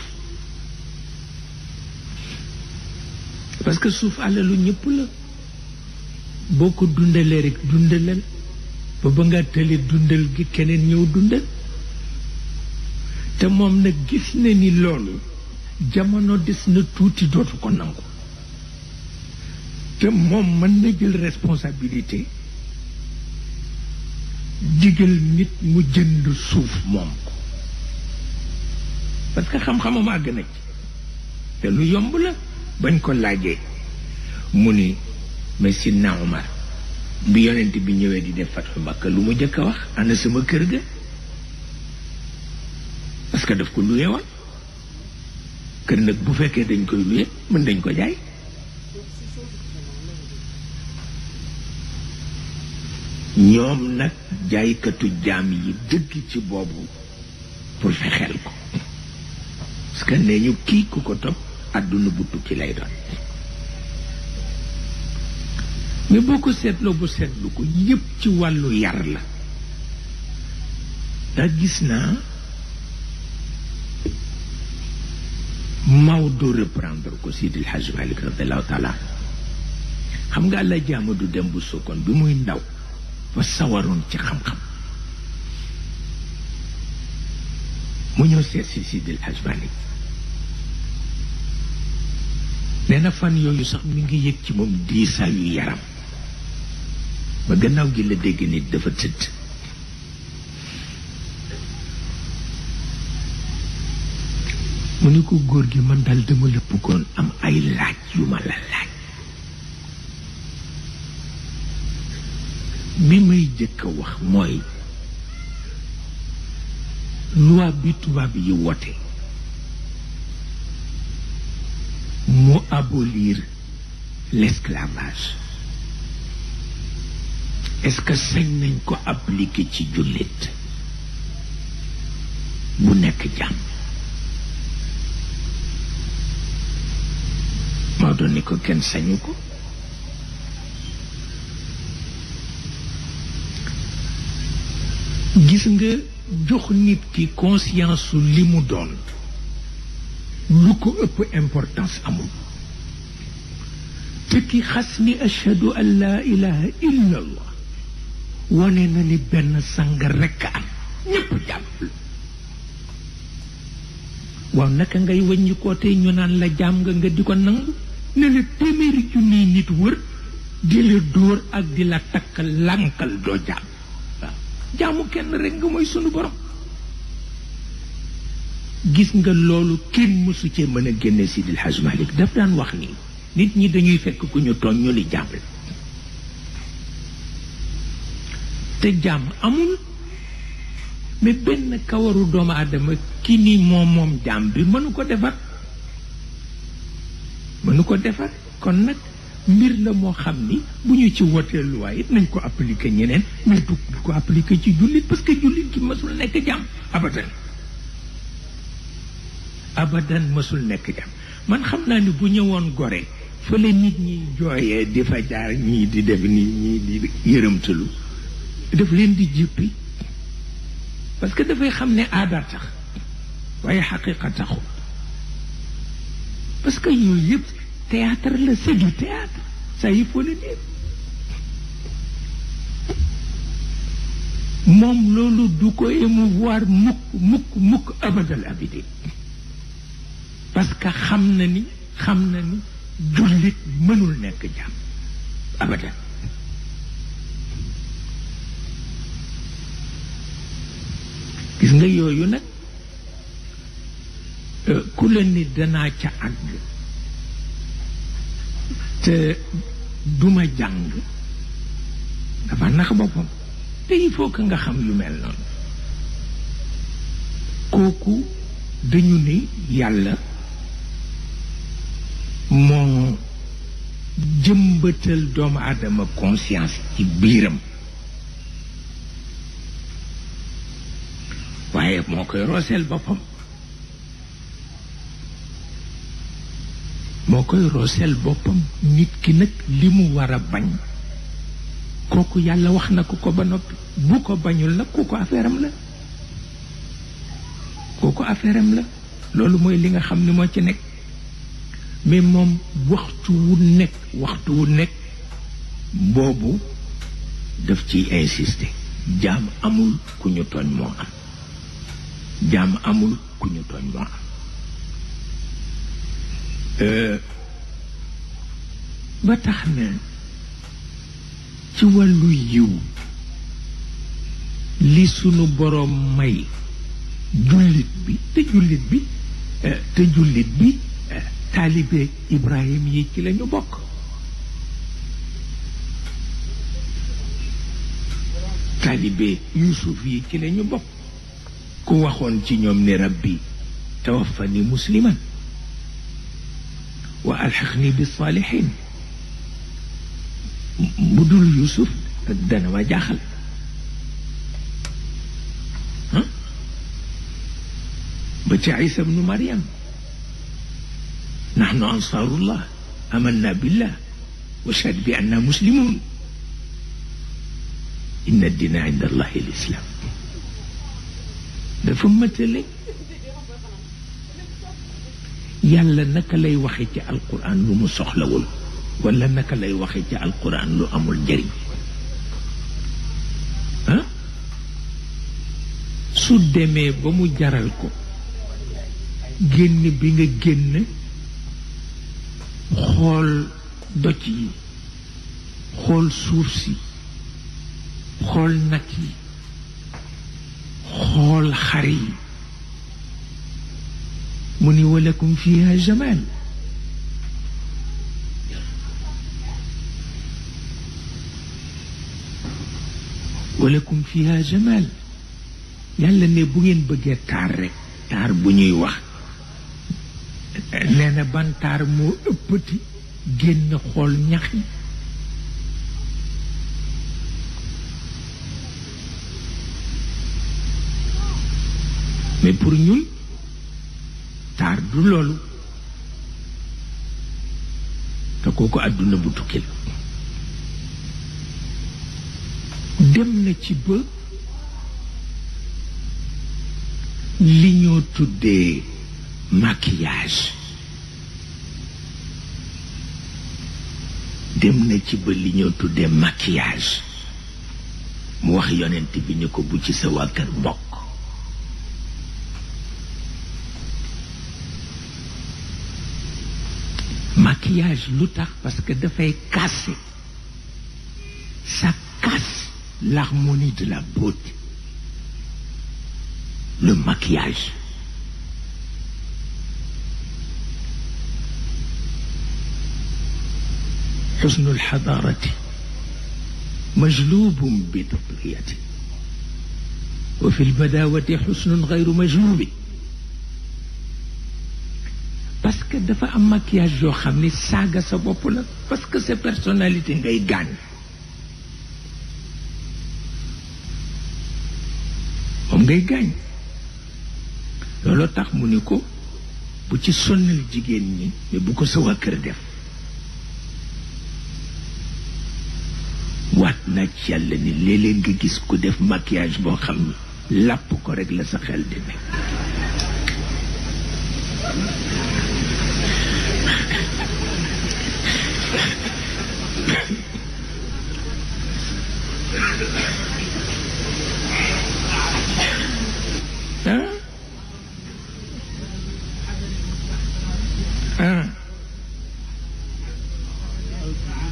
parce que suuf alalu ñëpp la boo ko dundalee rek dundalal ba nga tële dundal gi keneen ñëw dundal te moom nag gis na ni loolu jamono des na tuuti dootu ko nangu te moom mën na jël responsabilité digal nit mu jënd suuf moom ko parce que xam-xamam àgg na ci te lu yomb la bañ ko laajee mu ni mais Sidna Omar bi yonent bi ñëwee di def Fathu Makka lu mu jëkk a wax ana sama kër ga parce que daf ko luye woon kër nag bu fekkee dañ koy luye mën dañ ko jaay ñoom nag jaaykatu jaam yi dëgg ci boobu pour fexeel ko parce que nee ñu kii ku ko topp àdduna bu tukki lay doon mais boo ko seetloo bu seetlu ko yépp ci wàllu yar la ndax gis naa Maodo reprendre ko Seydi El Hadji Malick radiyallahu taala xam nga Alaaji Amadu Dem bu Sokone bi muy ndaw fa sawaroon ci xam-xam mu ñëw seet si Seydi El Hadji Malick nee na fan yooyu sax mi ngi yëg ci moom diisaayu yaram ba gannaaw gi la dégg nit dafa tëdd mu ni ko góor gi man daal dama la bëggoon am ay laaj yu ma la laaj bi may jëkk a wax mooy loi bi tubaab yi wote mu abolir l'esclavage. Est-ce que sañ nañ ko appliquer ci jullit bu nekk jàmm? Maodo ni ko kenn sañu ko. gis nga jox nit ki conscience su li mu doon lu ko ëpp importance amul. te ki xas ni ashhadu an laa ilaha illa allah wane na ni benn sang rekk am ñépp jàpp. waaw naka ngay wàññi ko tey ñu naan la jaam nga di ko nangu ne la téeméeri junni nit wër di la dóor ak di la takk lànkal doo jaam. waaw jaamu kenn rekk nga mooy sunu borom. gis nga loolu kenn mësu cee mën a génne Sidil Hadj Malick daf daan wax ni nit ñi dañuy fekk ku ñu tooñ ñu li jaam la te jaam amul. mais benn kawaru doomu aadama ki ni moom jaam bi mënu ko defar kon nag mbir la moo xam ni bu ñu ci wotee luwaay it nañ ko appliquer ñeneen mais du ko appliquer ci jullit parce que jullit ki mësul nekk jaam abadan mësul nekk jaam. man xam naa ni bu ñëwoon Gorée fële nit ñi jooyee di fa jaar ñii di def nit ñii di yërëmtalu daf leen di jippi parce que dafay xam ne aada tax waaye xaqiqa taxu parce que yooyu yëpp théâtre la, c'est du théâtre, ça il faut le dire. moom loolu du ko émouvoir mukk abadal abidi parce que xam na ni jullit mënul nekk jaam abadan. gis nga yooyu nag ku la ni danaa ca àgg te duma jàng dafa nax boppam. te il faut que nga xam yu mel noonu kooku dañu ni yàlla moo jëmbatal doomu aadama conscience ci biiram waaye moo koy rooseel boppam nit ki nag li mu war a bañ kooku yàlla wax na ko ba noppi bu ko bañul nag kooku affaire am la loolu mooy li nga xam ni moo ci nekk mais moom waxtu wu nekk boobu daf ciy insister jaam amul ku ñu tooñ moo am ba tax na ci wàllu yiw li sunu boroom may jullit bi taalibe Ibrahim yi ci lañu bokk taalibe Yuusuf yi ci lañu bokk ku waxoon ci ñoom ne rabbi tawaffani musliman wa alxiqni bis saalihin mu dul Yuusuf dana ma jaaxal ba ci Isa bnu Maryam nahnu ansaarullah amanna billah wa shahid bi anna muslimun inna diina inda allahi lislam dafa mëtale yàlla naka lay waxe ci alquran lu mu soxlawul wala naka lay waxe ci alquran lu amul njëriñ su demee ba mu jaral ko génn bi nga génn xool doj yi xool suuf si xool nag yi xool xar yi mu ni walakum fiha jamal walakum fiha jamal yàlla ne bu ngeen bëggee taar rek taar bu ñuy wax nee na bantaar moo ëppati génn xool ñax yi mais pour ñun taar du loolu te kooku àdduna bu tukki la dem na ci ba li ñoo tuddee maquillage dem na ci ba li ñoo tuddee maquillage mu wax yonent bi ni ko bu ci sa waa kër bokk maquillage lu tax parce que dafay casser ça casse l'harmonie de la beauté le maquillage حسن الحضارة مجلوب بتطغيته وفي البداوة حسن غير مجلوب parce que dafa am maquillage yoo xam ne saaga sa bopp la parce que sa personnalité ngay gaañ moom ngay gaañ looloo tax mu ni ko bu ci sonnal jigéen ñi mais bu ko sa waa kër def waat naa ci yàlla ni léeg-léeg nga gis ku def maquillage boo xam ni làpp ko rek la sa xel di nekk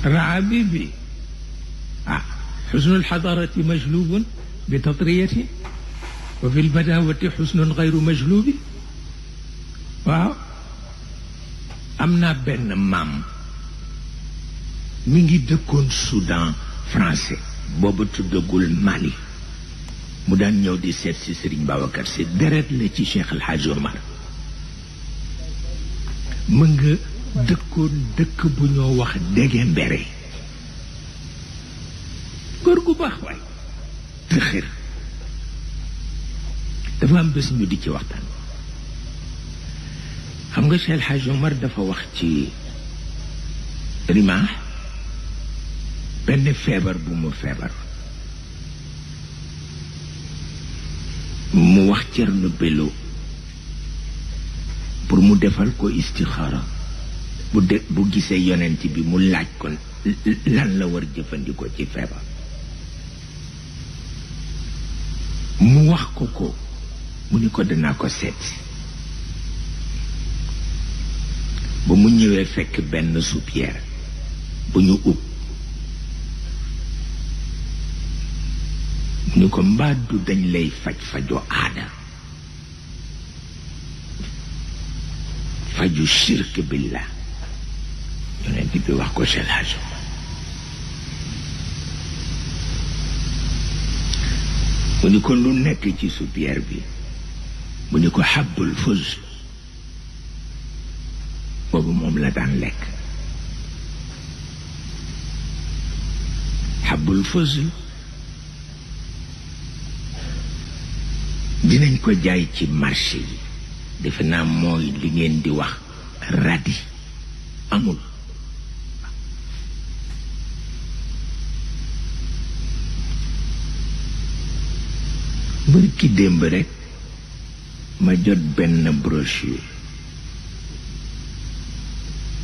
رعبيبي حسن الحضارة مجلوب بتطريته وفي البداوة حسن غير مجلوب waaw am naa benn maam mi ngi dëkkoon Soudan français booba tuddagul Mali mu daan ñëw di seet si Serigne Babacar Sy deret la ci Cheikh El Hadj Omar mu nga dëkkoon dëkk bu ñoo wax dege mbere góor gu baax waay te xër dafa am bés ñu di ci waxtaan xam nga Cheikh El Hadj Omar dafa wax ci Rimah benn feebar bu mu feebar mu wax Cerno Bello pour mu defal ko istixaara bu gisee yonent bi mu laaj ko lan la war jëfandikoo ci feebar mu wax ko mu ni ko danaa ko seet ba mu ñëwee fekk benn soupière bu ñu ub mu ni ko mbaadu dañ lay faju aada faju shirk billah yonent bi wax ko Cheikh El Hadj mu ni ko lu nekk ci soupière bi mu ni ko xabbul fuz boobu moom la daan lekk xabbul fuz dinañ ko jaay ci marché yi defe naa mooy li ngeen di wax radi amul bari ki démb rek ma jot benn brochure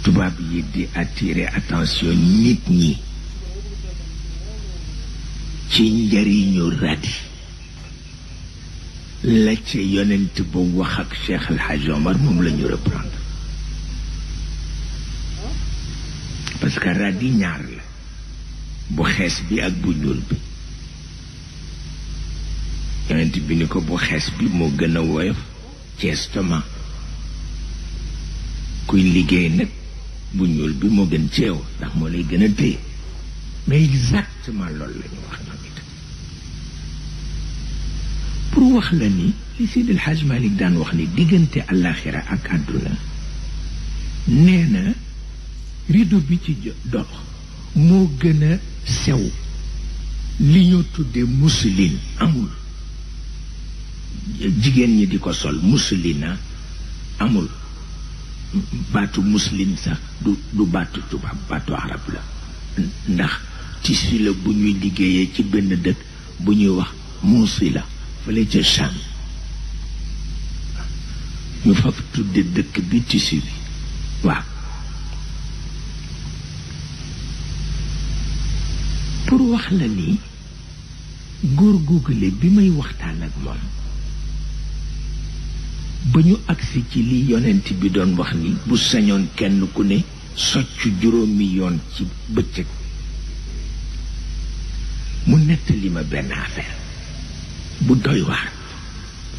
tubaab yi di attirer attention nit ñi ci njariñu radi la ca yonent ba wax ak Cheikh El Hadj Omar moom la ñu reprendre parce que radi ñaar la bu xees bi ak bu ñuul bi yonent bi ni ko bu xees bi moo gën a woyof ci estomac kuy liggéey nag bu ñuul bi moo gën ceew ndax moo lay gën a téye mais exactement loolu la ñu wax ñoom it pour wax la ni li Seydi El Hadj Malick daan wax ni diggante àllaaxira ak àdduna nee na rideau bi ci dox moo gën a sew li ñu tudde mousseline amul jigéen ñi di ko sol mousseline amul baatu mousseline sax du baatu tubaab baatu arab la ndax tissu la bu ñuy liggéeyee ci benn dëkk bu ñuy wax Mousila fële ca Cham ñu fa tudde dëkk bi tissu bi waaw pour wax la ni góor googule bi may waxtaan ak moom ba ñu agsi ci li yonent bi doon wax ni bu sañoon kenn ku ne socc 5 yoon ci bëccëg mu nettali ma benn affaire bu doy waar